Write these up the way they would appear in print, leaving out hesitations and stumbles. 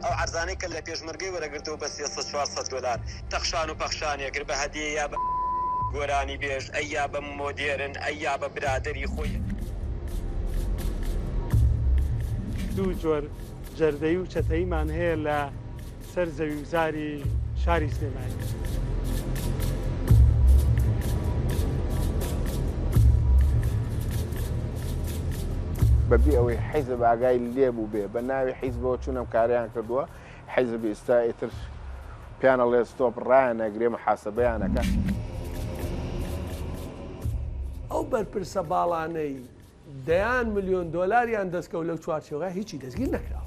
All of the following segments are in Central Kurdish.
ئەو عەرزانەی کە لە پێشمەرگەی وەرەگرتەوە بە 300-400 دلار تەخشان و پەخشانێکر بە هەدیە یا بە گۆرانی بێژ ئەی یا بە مۆدێرن ئەی یا بە برادەری خۆی. دوو جۆر جەردەی و چەتەیمان هەیە لە سەر زەوی وزاری شاری سلێمانی. بەبێ ئەوەی حیزب ئاگای لێبوو بێ بە ناوی حیزبەوە چوونەم کاریان کردووە حیزب ئێستا ئیتر پیانەڵێ ستۆپ ڕایان نەگرێ محاسەبەیانەکە. ئەو بەرپرسە باڵانەی دەیان ملیۆن دۆلاریان دەستکەوت لەو چوارچێوە هیچی دەستگیر نەکراوە.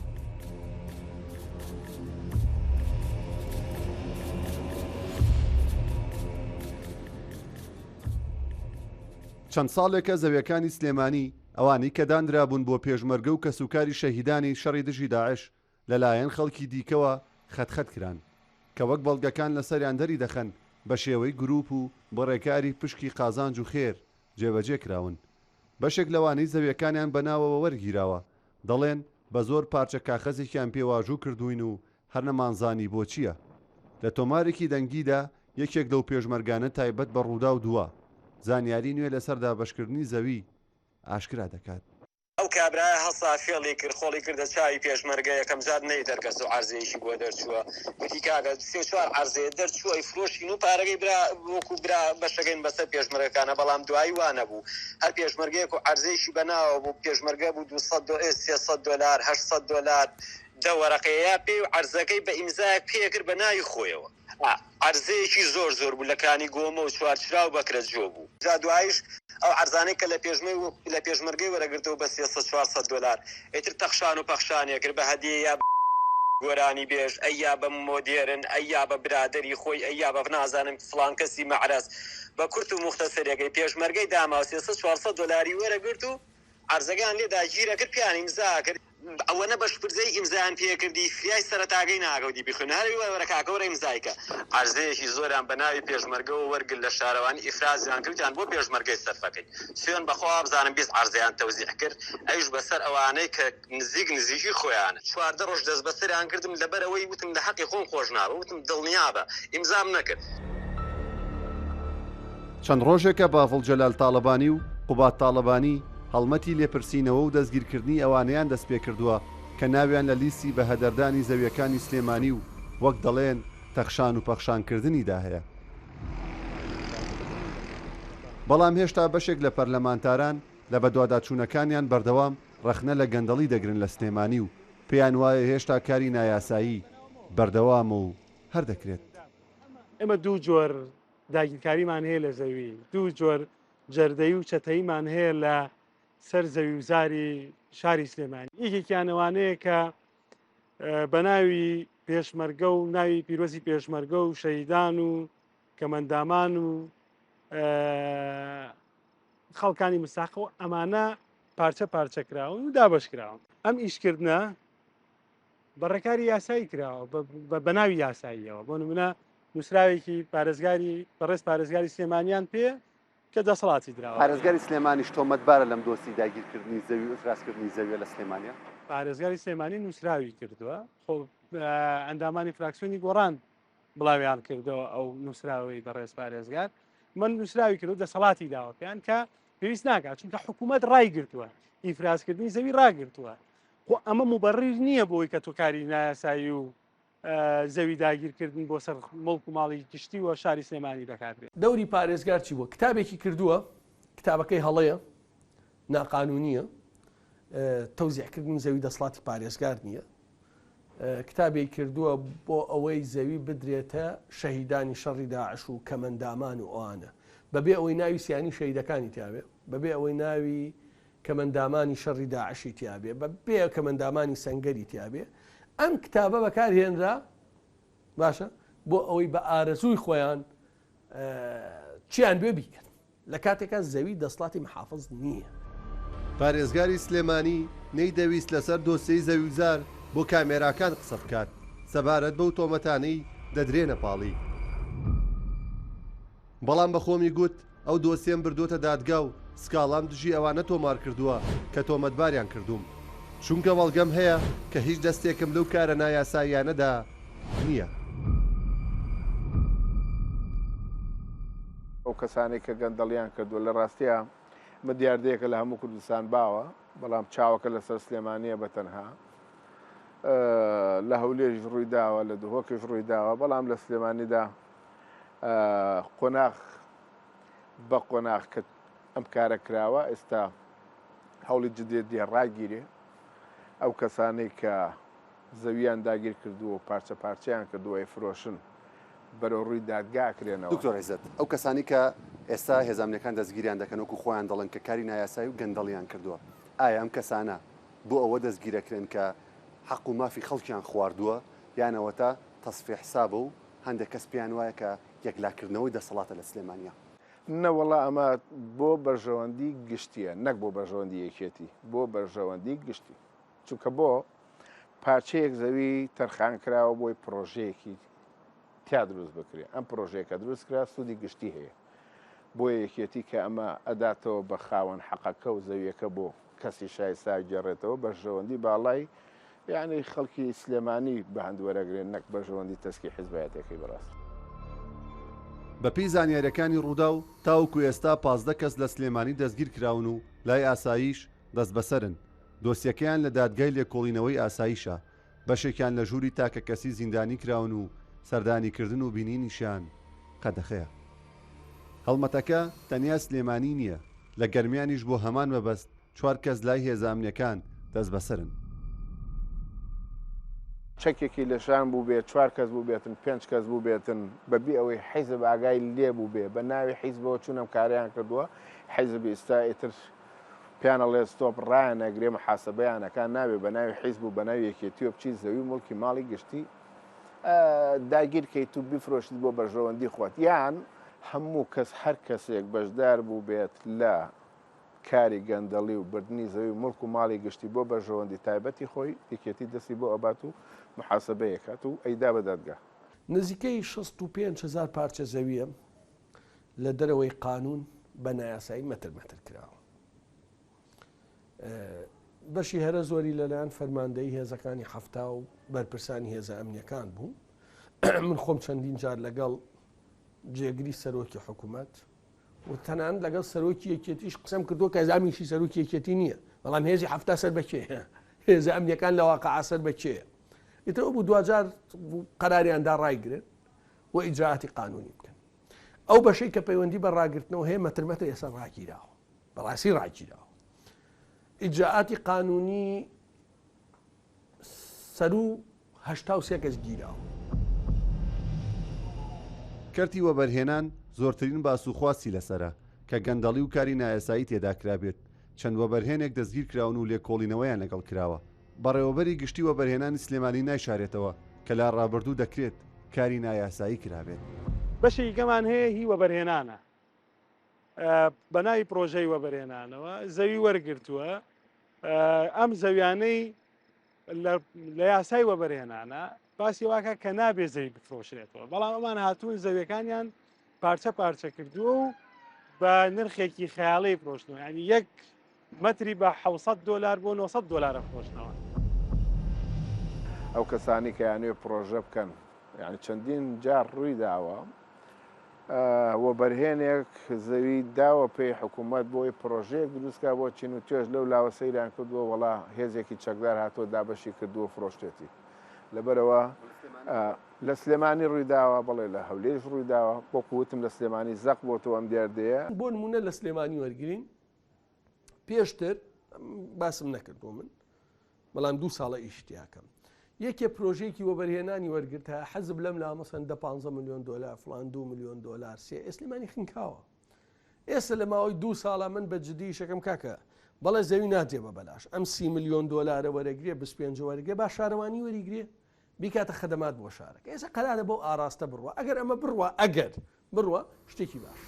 چەند ساڵێکە زەویەکانی سلێمانی ئەوانی کە دانرابوون بۆ پێشمەرگە و کەسوکاری شەهیدانی شەڕی دژی داعش لەلایەن خەڵکی دیکەوە خەتخەت کران کە وەک بەڵگەکان لەسەریان دەری دەخەن بە شێوەی گروپ و بە ڕێکاری پشکی قازانج و خێر جێبەجێ کراون. بەشێک لەوانەی زەویەکانیان بەناوەوە وەرگیراوە دەڵێن بە زۆر پارچە کاخەزێکیان پێواژوو کردوین و هەر نەمانزانی بۆ چییە. لە تۆمارێکی دەنگیدا یەکێک لەو پێشمەرگانە تایبەت بە ڕوودا و دووە زانیاری نوێ لەسەر دابەشکردنی زەوی ئاشکرا دەکات. ئەو کابرایە هەسا فێڵی کرد خۆڵی کردە چاوی پێشمەرگە یەکەم جار نەی دەرکەس و عەرزەیەشی بۆ دەرچووە وتی کاکە 34 عەرزەیە دەرچووە فرۆشین و پارەکەی برا وەکو برا بەشەکەین بەسەر پێشمەرگەکانە بەڵام دوایی وانە بوو هەر پێشمەرگەیەک و عەرزەیەشی بەناوە بوو پێشمەرگە بوو 300 دلار 800 دلار دەوەرەقەیە پێی و عەرزەکەی بە ئیمزایەک پێکرد بە ناوی خۆیەوە عەرزەیەکی زۆر بوو لەکانی گۆمە و چوارچرا و بەکرەجۆ بوو جا دوایش ئەو عەرزانەی کە لە پێشمەرگەی وەرەگرتەوە بە 300-400 دلار ئیتر تەخشان و پەخشانێکرد بە هەدیە یا گۆرانی بێژ ئەی یا بە مۆدێرن ئەی یا بە برادەری خۆی ئەی یا بە نازانم فڵان کەسی مەعرەس بە کورت و مختەسەرێکەکەی پێشمەرگەی داما 300-400 دلاری وەرەگرت و عەرزەکان لێدا گیرە کرد پیانی ئیمزا کرد ئەوەنە بەشپرسەی ئیمزایان پێکردی فریای سەرەتاگەی ناگەوتی بخوێن هەروی وەرەکاکەوە ئیمزایکە عەرزەیەکی زۆریان بە ناوی پێشمەرگەوە وەرگرت لە شارەوانی ئیفرازیان کردیان بۆ پێشمەرگەی سەرفەکەی سوێن بەخوا بزانم 20 عەرزەیان تەوزیع کرد ئەویش بەسەر ئەوانەی کە نزیکی خۆیانە 14 ڕۆژ دەست بەسەریان کردم لەبەرەوەی وتم لە حەقی خۆم خۆش ناوە وتم دڵنیابە ئیمزام نەکرد. چەند ڕۆژێکە باڤڵ جەلال تاڵەبانی و قوبات تاڵەبانی هەڵمەتی لێپرسینەوە و دەستگیرکردنی ئەوانەیان دەست پێ کردووە کە ناویان لە لیستی بە هەدەردانی زەویەکانی سلێمانی و وەک دەڵێن تەخشان و پەخشانکردنیدا هەیە. بەڵام هێشتا بەشێک لە پەرلەمانتاران لە بەدواداچوونەکانیان بەردەوام ڕەخنە لە گەندەڵی دەگرن لە سلێمانی و پێیان وایە هێشتا کاری نایاسایی بەردەوام و هەر دەکرێت. ئێمە دوو جۆر داگیرکاریمان هەیە لە زەوی دوو جۆر جەردەی و چەتەیمان هەیە لە سەر زەوی وزاری شاری سلێمانی یەکێکیانەوانەیە کە بە ناوی پێشمەرگە و ناوی پیرۆزی پێشمەرگە و شەهیدان و کەمەندامان و خەڵکانی مستاقەوە ئەمانە پارچەکراون و دابشکراون ئەم ئیشکردنە بەڕێکاری یاسایی کراوە بە ناوی یاساییەوە بۆ نمونە نووسراوێکی بەڕێز پارێزگاری سلێمانیان پێ کە دەسەڵاتی دراوە. پارێزگاری سلێمانیش تۆمەتبارە لەم دۆستی داگیرکردنی زەوی و ئفراسکردنی زەویە لە سلێمانیا. پارێزگاری سلێمانی نووسراوی کردووە خۆ ئەندامانی فراکسیۆنی گۆڕان بڵاویان کردەوە ئەو نووسراوی بەڕێز پارێزگار من نووسراوی کردو دەسەڵاتی داوە پێیان کە پێویست ناکات چونکە حکوومەت ڕایگرتووە ئیفراسکردنی زەوی ڕاگرتووە خۆ ئەمە موبەڕیر نییە بۆی کە تۆ کاری نایاسایی و زەوی داگیرکردن بۆ سەر مڵک و ماڵی گشتی و شاری سلێمانی دەکاتێت. دەوری پارێزگار چی بووە کتابێکی کردووە کتابەکەی هەڵەیە ناقانونیە تەوزیعکردنی زەوی دەسەڵاتی پارێزگار نییە کتابێک کردووە بۆ ئەوەی زەوی بدرێتە شەهیدانی شەڕی داعش و کەمەندامان و ئەوانە بەبێ ئەوەی ناوی سیانی شەهیدەکانی تیاابێ بەبێ ئەوەی ناوی کەمەندامانی شەڕی داعشی تیاابێ بەبێ کەمەندامانی سەنگەری تیاابێ ئەم کتابە بەکارهێنرا باشە بۆ ئەوەی بە ئارەزووی خۆیان چیان بێ بیکەن لە کاتێکە زەوی دەسەڵاتی محافظ نییە. پارێزگاری سلێمانی نەیدەویست لەسەر دۆسیەی زەویزار بۆ کامێراکان قسە بکات سەبارەت بەو تۆمەتانەی دەدرێنە پاڵی. بەڵام بە خۆمی گوت ئەو دۆسیەم بردوۆتە دادگا و سکاڵام دژی ئەوانە تۆمار کردووە کە تۆمەتباریان کردوم چونکە وەڵگەم هەیە کە هیچ دەستێکم لەو کارە نایاساییانەدا نییە. ئەو کەسانی کە گەندەڵیان کردووە لە ڕاستیە مە دیاردەیەکە لە هەموو کوردستان باوە، بەڵام چاوەکە لەسەر سلێمانیە بەتەنها لە هەولێرش ڕوویداوە، لە دهۆکش ڕوویداوە، بەڵام لە سلێمانیدا قۆناغ بە قۆناغ کە ئەم کارە کراوە ئێستا هەوڵی جدێتی ڕاگیرێ ئەو کەسانەی کە زەویان داگیر کردووە و پارچە پارچەیان کردووە فرۆشن بەرەو ڕووی دادگاکرێنەوە. دکتۆر عیزەت، ئەو کەسانی کە ئێستا هێزانەکان دەستگیریان دەکەن وەکو خۆیان دەڵێن کە کاری نایاسایی و گەندەڵیان کردووە، ئایا ئەم کەسانە بۆ ئەوە دەستگیرەکرێن کە حەق و مافی خەڵکیان خواردووە یانەوە تا تەصفیه حسابە و هەندێک کەس پێیان وایە کە یەکلاکردنەوەی دەسەڵاتە لە سلێمانیا؟ نەوەڵا ئەمە بۆ بەرژەوەندی گشتیە، نەک بۆ بەرژەوەندی یەکێتی، بۆ بەرژەوەندی گشتی، چونکە بۆ پارچەیەک زەوی تەرخان کراوە بۆی پرۆژەیەکی تیا دروست بکرێ. ئەم پرۆژەیەکە دروست کرا سوودی گشتی هەیە بۆ یەکێتی کە ئەمە ئەداتەوە بە خاوەن حەقەکە و زەویەکە بۆ کەسی شایستا گەڕێتەوە بەرژەوەندی باڵای یعنی خەڵکی سلێمانی بە هەندوەرەگرێن، نەک بەرژەوەندی تەسکی حیزبایەتەکەی بەڕاست. بەپێی زانیاریەکانی ڕوودا و تاوکو ئێستا 15 کەس لە سلێمانی دەستگیر کراون و لای ئاساییش دەست بەسەرن. دۆسیەکەیان لە دادگای لێکۆڵینەوەی ئاساییشە، بەشێکیان لە ژووری تاکە کەسی زیندانی کراون و سەردانیکردن و بینینیشان قەدەخەیە. هەڵمەتەکە تەنیا سلێمانی نییە، لە گەرمیانیش بۆ هەمان مەبەست 4 کەس لای هێزانەکان دەست بەسەرن. چەکێکی لەشان بوو بێت 4 کەس بوو بێتن 5 کەس بوو بێتن بەبی ئەوەی حیزب ئاگای لێ بوو بێ بە ناوی حیزبەوە چوونەم کاریان کردووە، حیزبی ئێستا ئیتر پیانەڵێ ستۆپ ڕایان نەگرێ محاسبەیانەکان ناوێ بە ناوی حیزب و بە ناوی یەکێتیوە بچی زەوی مڵکی ماڵی گشتی داگیرکەیت و بیفرۆشت بۆ بەرژەوەندی خۆت، یان هەموو کەس هەر کەسێک بەشدار بوو بێت لە کاری گەندەڵی و بردننی زەوی مڵک و ماڵی گشتی بۆ بەرژەوەندی تایبەتی خۆی یەکێتی دەستی بۆ ئەبات و محاسبەیەکات و ئەیدا بە دادگا. نزیکەی 65,000 پارچە زەویە لە دەرەوەی قانون بە نایاسایی مەتر کراوە. بەشی هەرە زۆری لەلایەن فەرماندەی هێزەکانی هەفتا و بەرپرسانی هێزە ئەمنیەکان بوو. من خۆم چەندین جار لەگەڵ جێگری سەرۆکی حکوومەت و تەنانەت لەگەڵ سەرۆکی یەکێتیش قسەم کردووە کە ئەزامیشی سەرۆکی یەکێتی نییە، بەڵام هێزی هەفتا سەر بەکێ هێزە ئەمنیەکان لە واقعا سەر بەکێ ئیتر ئەو بوو دوجار قەراریاندا ڕایگرن و ئیجراعاتی قانونی بکەن. ئەو بەشەی کە پەیوەندی بە ڕاگرتنەوە هەیە مەتر ئێستا ڕاگیراوە، بەڕاستی ڕاگیراوە. ئیجراعاتی قانونی سەر و 83 کەس گیراوە. کەرتی وەبەرهێنان زۆرترین باسوخواستی لەسرە کە گەندەڵی و کاری نایاسایی تێدا کرابێت. چەند وەبەرهێنێک دەستگیر کراون و لێکۆڵینەوەیان لەگەڵ کراوە. بەڕێوەبەری گشتی وەبەرهێنانی سلێمانی نایشارێتەوە کە لا ڕابردوو دەکرێت کاری نایاسایی کرابێت. بەشێکی گەمان هەیە هی وەبەرهێنانە، بە ناوی پرۆژەی وەبەرهێنانەوە زەوی وەرگرتووە. ئەم زەویانەی لە یاسای وەبەرهێنانە باسی واکە کە نابێ زەوی بفرۆشرێتەوە، بەڵام ئەمان هاتوون زەویەکانیان پارچە پارچە کردووە و بە نرخێکی خەیاڵی فرۆشتنەوە، ینی یەک مەتری بە $700 بۆ $900 فرۆشتنەوە. ئەو کەسانی کە یانوێ پرۆژە بکەن، یعنی چەندین جار ڕووی داوە وەبەرهێنێک زەوی داوە پێی حکوومەت بۆی پرۆژەیەک دروستکە بۆ چین و توێژ لەو لاوە سەیران کردووە وەڵا هێزێکی چەکدار هاتۆ دابەشی کردووە فرۆشتێتی. لەبەرەوە لە سلێمانی ڕوویداوە، بەڵێ لە هەولێرش ڕوویداوە، بۆ قوتم لە سلێمانی زەق بۆتەوە ئەم دیاردەیە. بۆ نمونە لە سلێمانی وەرگرین پێشتر باسم نەکردبوو من، بەڵام 2 ساڵە ئیشتیاکەم. یەکێ پرۆژێکی وەبەرهێنانی وەرگرتە حەزب لەم لا مەسەن $15 ملیۆن فلان $2 ملیۆن سێ سلێمانی خنکاوە. ئێستا لە ماوەی 2 ساڵە من بە جددی شەکەم کاکە بەڵێ زەوی ناجێ بە بەلاش، ئەم $30 ملیۆن وەرەگرێ 25 وەرگێ با شارەوانی وەریگرێ بیکاتە خەدەمات بۆ شارەکە. ئێستا قەرارە بۆ ئاراستە بڕوە، ئەگەر ئەمە بڕوە شتێکی باش.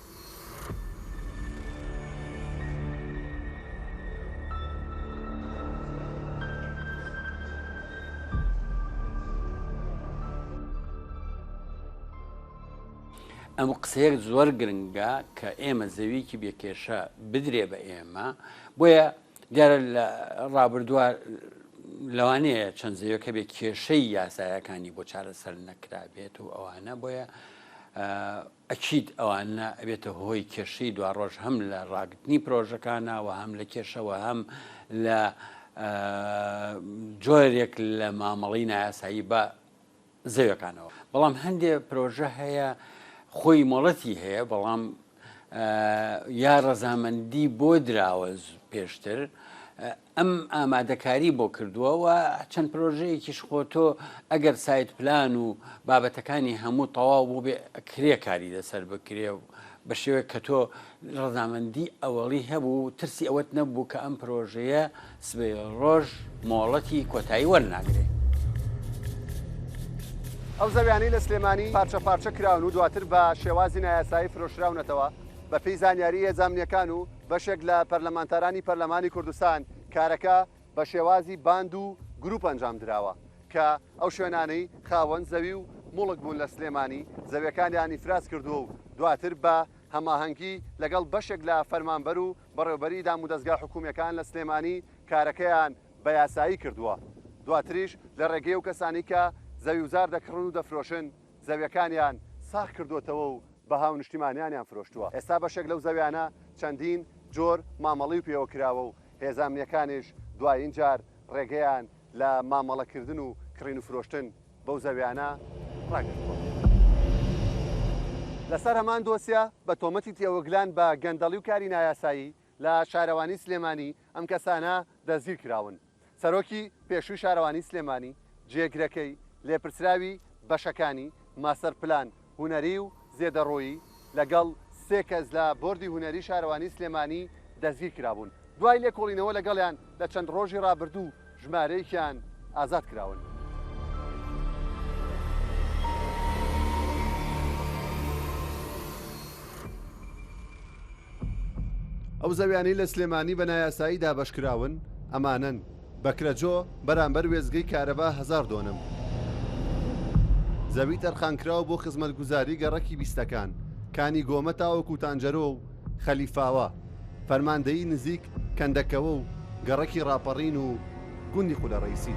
ئەم قسەیەک زۆر گرنگە کە ئێمە زەویکی بێکێشە بدرێ بە ئێمە، بۆیە دیارە لە ڕابردووە لەوانەیە چەند زەویەکە بێ کێشەی یاسایەکانی بۆ چارەسەر نەکرابێت و ئەوانە بۆیە ئەکید ئەوانە ئەبێتە هۆی کێشەی دو ڕۆژ هەم لە ڕاگرتنی پرۆژەکانەوە هەم لە کێشەوە هەم لە جۆرێک لە مامەڵی نایاسایی بە زەویەکانەوە. بەڵام هەندێک پرۆژە هەیە خۆی مۆڵەتی هەیە، بەڵام یا ڕەزامەندی بۆ دراوە پێشتر ئەم ئامادەکاری بۆ کردووەوە چەند پرۆژەیەکیش خۆ تۆ ئەگەر سایت پلان و بابەتەکانی هەموو تەواو بوو بێ کرێ کاری لەسەر بکرێ و بە شێوەیە کە تۆ ڕەزامەندی ئەوەڵی هەبوو ترسی ئەوەت نەبوو کە ئەم پرۆژەیە سبەی ڕۆژ مۆڵەتی کۆتایی وەرناگرێ. ئەو زەویانەی لە سلێمانی پارچە پارچە کراون و دواتر بە شێوازی نایاسایی فرۆشراونەتەوە بە پێی زانیاری هێزانامنیەکان و بەشێک لە پەرلەمانتارانی پەرلەمانی کوردستان کارەکە بە شێوازی باند و گروپ ئەنجام دراوە کە ئەو شوێنانەی خاوەن زەوی و مڵک بوون لە سلێمانی زەویەکانیان ئیفراز کردووە و دواتر بە هەماهەنگی لەگەڵ بەشێک لە فەرمانبەر و بەڕێوەبەری دام و دەستگا حکوومیەکان لە سلێمانی کارەکەیان بە یاسایی کردووە. دواتریش لە ڕێگەی و کەسانی کە زەوی وزار دەکڕن و دەفرۆشن زەویەکانیان ساخ کردوتەوە و بە هاو نیشتیمانیانیان فرۆشتووە. ئێستا بەشێک لەو زەویانە چەندین جۆر مامەڵی و پێوە کراوە و هێزانامنیەکانیش دوای اینجار ڕێگەیان لە مامەڵەکردن و کڕین و فرۆشتن بەو زەویانە ڕاگرتووە. لەسەر هەمان دۆسیە بە تۆمەتی تێوەگلان بە گەندەڵی و کاری نایاسایی لە شارەوانی سلێمانی ئەم کەسانە دەستگیر کراون. سەرۆکی پێشووی شارەوانی سلێمانی جێگرەکەی لێپرسراوی بەشەکانی ماسەر پلان هوەری و زێدەڕۆیی لەگەڵ سێ کەس لە بۆردی هوەری شارەوانی سلێمانی دەستگیر کرابوون. دوای لێکۆڵینەوە لەگەڵیان لە چەند ڕۆژی ڕابردوو ژمارەیەکیان ئازاد کراون. ئەو زەویانەی لە سلێمانی بە نایاسایی دابەشکراون ئەمانن بەکرەجۆ بەرامبەر وێزگەی کارەبا 1000 دۆنم، زەوی تەرخانکراوە بۆ خزمەتگوزاری گەڕەکی بیستەکان، کانی گۆمە تاوەکو تانجەرۆ و خەلیفاوە، فەرماندەیی نزیک کەندەکەوە و گەڕەکی ڕاپەڕین و گوندی خولە ڕەیسی.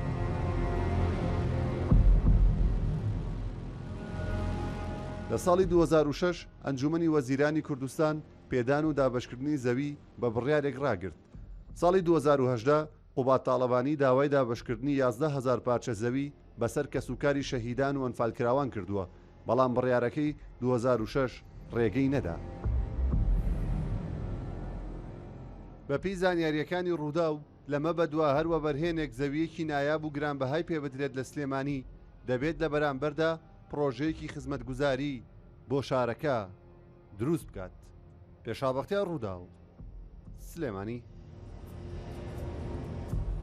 لە ساڵی 2006 ئەنجومەنی وەزیرانی کوردستان پێدان و دابەشکردنی زەوی بە بڕیارێک ڕاگرت. ساڵی 2010 قوبات تاڵەبانی داوای دابەشکردنی 11,000 پارچە زەوی بەسەر کەسوکاری شەهیدان و ئەنفالکراوان کردووە، بەڵام بڕیارەکەی 2006 ڕێگەی نەدا. بە پێی زانیاریەکانی ڕوودا و لەمە بەدوا هەروە بەرهێنێک زەویەکی نایاب و گرانبەهای پێبدرێت لە سلێمانی دەبێت لە بەرامبەردا پرۆژەیەکی خزمەتگوزاری بۆ شارەکە دروست بکات. پێشابەختیان ڕوودا و سلێمانی